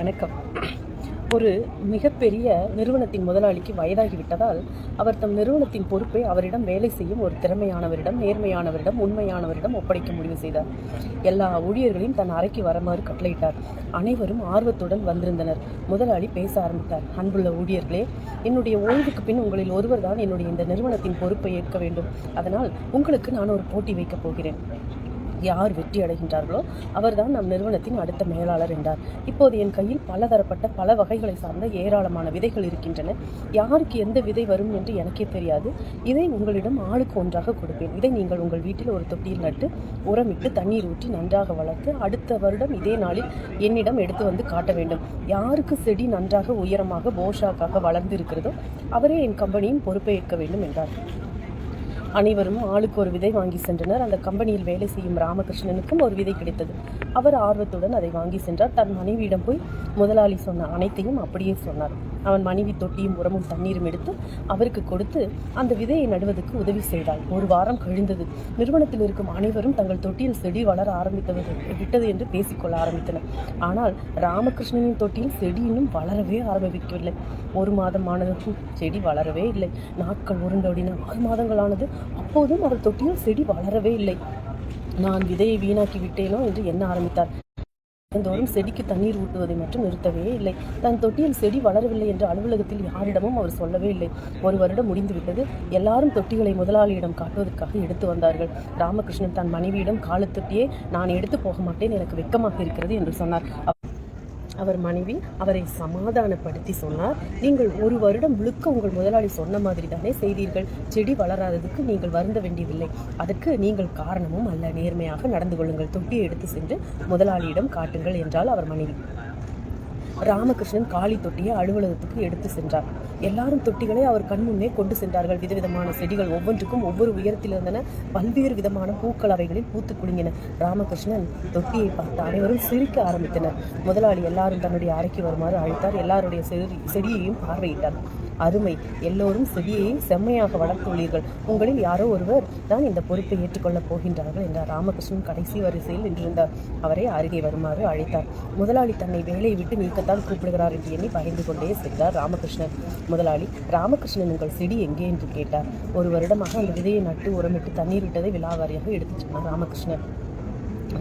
வணக்கம். ஒரு மிகப்பெரிய நிறுவனத்தின் முதலாளிக்கு வயதாகிவிட்டதால் அவர் தம் நிறுவனத்தின் பொறுப்பை அவரிடம் வேலை செய்யும் ஒரு திறமையானவரிடம், நேர்மையானவரிடம், உண்மையானவரிடம் ஒப்படைக்க முடிவு செய்தார். எல்லா ஊழியர்களையும் தன் அறைக்கு வருமாறு கட்டளையிட்டார். அனைவரும் ஆர்வத்துடன் வந்திருந்தனர். முதலாளி பேச ஆரம்பித்தார். அன்புள்ள ஊழியர்களே, என்னுடைய ஓய்வுக்கு பின் உங்களில் ஒருவர் தான் என்னுடைய இந்த நிறுவனத்தின் பொறுப்பை ஏற்க வேண்டும். அதனால் உங்களுக்கு நான் ஒரு போட்டி வைக்கப் போகிறேன். யார் வெற்றி அடைகின்றார்களோ அவர்தான் நம் நிறுவனத்தின் அடுத்த மேலாளர் என்றார். இப்போது என் கையில் பலதரப்பட்ட பல வகைகளை சார்ந்த ஏராளமான விதைகள் இருக்கின்றன. யாருக்கு எந்த விதை வரும் என்று எனக்கே தெரியாது. இதை உங்களிடம் ஆளுக்கு ஒன்றாக கொடுப்பேன். இதை நீங்கள் உங்கள் வீட்டில் ஒரு தொட்டியில் நட்டு உரமிட்டு தண்ணீர் ஊற்றி நன்றாக வளர்த்து அடுத்த வருடம் இதே நாளில் என்னிடம் எடுத்து வந்து காட்ட வேண்டும். யாருக்கு செடி நன்றாக உயரமாக போஷாக்காக வளர்ந்து இருக்கிறதோ அவரே என் கம்பெனியின் பொறுப்பை ஏற்க வேண்டும் என்றார். அனைவரும் ஆளுக்கு ஒரு விதை வாங்கி சென்றனர். அந்த கம்பெனியில் வேலை செய்யும் ராமகிருஷ்ணனுக்கும் ஒரு விதை கிடைத்தது. அவர் ஆர்வத்துடன் அதை வாங்கி சென்றார். தன் மனைவியிடம் போய் முதலாளி சொன்ன அனைத்தையும் அப்படியே சொன்னார். அவன் மனைவி தொட்டியும் உரமும் தண்ணீரும் எடுத்து அவருக்கு கொடுத்து அந்த விதையை நடுவதற்கு உதவி செய்தாள். ஒரு வாரம் கழிந்தது. நிறுவனத்தில் இருக்கும் அனைவரும் தங்கள் தொட்டியில் செடி வளர விட்டது என்று பேசிக்கொள்ள ஆரம்பித்தனர். ஆனால் ராமகிருஷ்ணனின் தொட்டியில் செடி இன்னும் வளரவே ஆரம்பிக்கவில்லை. 1 மாதம் ஆனதற்கும் செடி வளரவே இல்லை. நாட்கள் உருண்டோடின. 6 மாதங்கள் ஆனது. அப்போதும் அவர் தொட்டியில் செடி வளரவே இல்லை. நான் விதையை வீணாக்கி விட்டேனோ என்று எண்ண ஆரம்பித்தார். தினந்தோறும் செடிக்கு தண்ணீர் ஊட்டுவதை மட்டும் நிறுத்தவே இல்லை. தன் தொட்டியில் செடி வளரவில்லை என்று அலுவலகத்தில் யாரிடமும் அவர் சொல்லவே இல்லை. 1 வருடம் முடிந்துவிட்டது. எல்லாரும் தொட்டிகளை முதலாளியிடம் காட்டுவதற்காக எடுத்து வந்தார்கள். ராமகிருஷ்ணன் தன் மனைவியிடம் காலத்தொட்டியே நான் எடுத்து போக மாட்டேன், எனக்கு வெட்கமாக இருக்கிறது என்று சொன்னார். அவர் மனைவி அவரை சமாதானப்படுத்தி சொன்னார். நீங்கள் 1 வருடம் முழுக்க உங்கள் முதலாளி சொன்ன மாதிரி தானே செய்தீர்கள். செடி வளராததுக்கு நீங்கள் வருந்த வேண்டியதில்லை. அதற்கு நீங்கள் காரணமும் அல்ல. நேர்மையாக நடந்து கொள்ளுங்கள். தொட்டியை எடுத்து சென்று முதலாளியிடம் காட்டுங்கள் என்றால் அவர் மனைவி. ராமகிருஷ்ணன் காளி தொட்டியை அலுவலகத்துக்கு எடுத்து சென்றார். எல்லாரும் தொட்டிகளை அவர் கண் முன்னே கொண்டு சென்றார்கள். விதவிதமான செடிகள் ஒவ்வொன்றுக்கும் ஒவ்வொரு உயரத்தில் இருந்தன. பல்வேறு விதமான பூக்கள் அவைகளில் பூத்து குலுங்கின. ராமகிருஷ்ணன் தொட்டியை பார்த்து அனைவரும் சிரிக்க ஆரம்பித்தனர். முதலாளி எல்லாரும் தன்னுடைய அறைக்கு வருமாறு அழைத்தார். எல்லாருடைய செடியையும் பார்வையிட்டார். அருமை, எல்லோரும் செடியை செம்மையாக வளர்த்துள்ளீர்கள். உங்களில் யாரோ ஒருவர் தான் இந்த பொறுப்பை ஏற்றுக்கொள்ளப் போகின்றார்கள் என்றார். ராமகிருஷ்ணன் கடைசி வரிசையில் நின்றிருந்தார். அவரை அருகே வருமாறு அழைத்தார். முதலாளி தன்னை வேலையை விட்டு நீக்கத்தான் கூப்பிடுகிறார் என்று எண்ணி பயந்து கொண்டே சென்றார் ராமகிருஷ்ணன். முதலாளி, ராமகிருஷ்ணன் உங்கள் செடி எங்கே என்று கேட்டார். 1 வருடமாக அந்த விதையை நட்டு உரமிட்டு தண்ணீர் விட்டதை விலாவாரியாக எடுத்துச் சொன்னார் ராமகிருஷ்ணன்.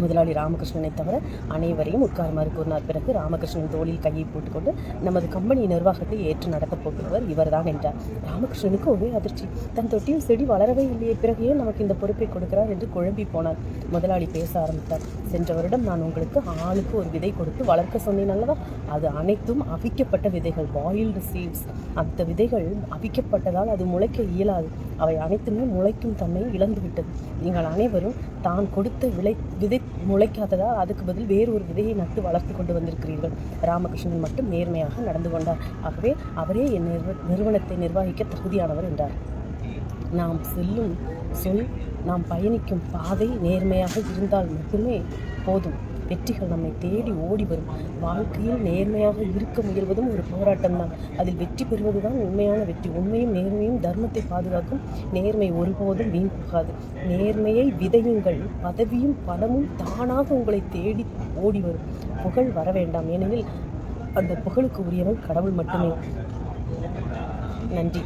முதலாளி ராமகிருஷ்ணனை தவிர அனைவரையும் உட்காருமாறு கூறினார். பிறகு ராமகிருஷ்ணன் தோளில் கையை போட்டுக்கொண்டு நமது கம்பெனி நிர்வாகத்தை ஏற்று நடத்தப் போகிறவர் இவர்தான் என்றார். ராமகிருஷ்ணனுக்கு ஒரே அதிர்ச்சி. தன் தொட்டியில் செடி வளரவே இல்லையே, பிறகு ஏன் நமக்கு இந்த பொறுப்பை கொடுக்கிறார் என்று குழம்பி போனார். முதலாளி பேச ஆரம்பித்தார். சென்ற வருடம் நான் உங்களுக்கு ஆளுக்கு ஒரு விதை கொடுத்து வளர்க்க சொன்னேன் அல்லவா? அது அனைத்தும் அவிக்கப்பட்ட விதைகள், பாயில்டு சீட்ஸ். அந்த விதைகள் அவிக்கப்பட்டதால் அது முளைக்க இயலாது. அவை அனைத்துமே முளைக்கும் தன்மை இழந்துவிட்டது. நீங்கள் அனைவரும் தான் கொடுத்த விதை முளைக்காததால் அதுக்கு பதில் வேறு ஒரு விதையை நட்டு வளர்த்து கொண்டு வந்திருக்கிறீர்கள். ராமகிருஷ்ணன் மட்டும் நேர்மையாக நடந்து கொண்டார். ஆகவே அவரே என் நிறுவனத்தை நிர்வகிக்க தகுதியானவர் என்றார். நாம் செல்லும் சொல், நாம் பயணிக்கும் பாதை நேர்மையாக இருந்தால் மட்டுமே போதும். வெற்றிகள் நம்மை தேடி ஓடி வரும். வாழ்க்கையில் நேர்மையாக இருக்க முயல்வதும் ஒரு போராட்டம்தான். அதில் வெற்றி பெறுவதுதான் உண்மையான வெற்றி. உண்மையும் நேர்மையும் தர்மத்தை பாதுகாக்கும். நேர்மை ஒருபோதும் வீண் போகாது. நேர்மையை விதையுங்கள். பதவியும் பணமும் தானாக உங்களை தேடி ஓடி வரும். புகழ் வர வேண்டாம், ஏனெனில் அந்த புகழுக்கு உரியவன் கடவுள் மட்டுமே. நன்றி.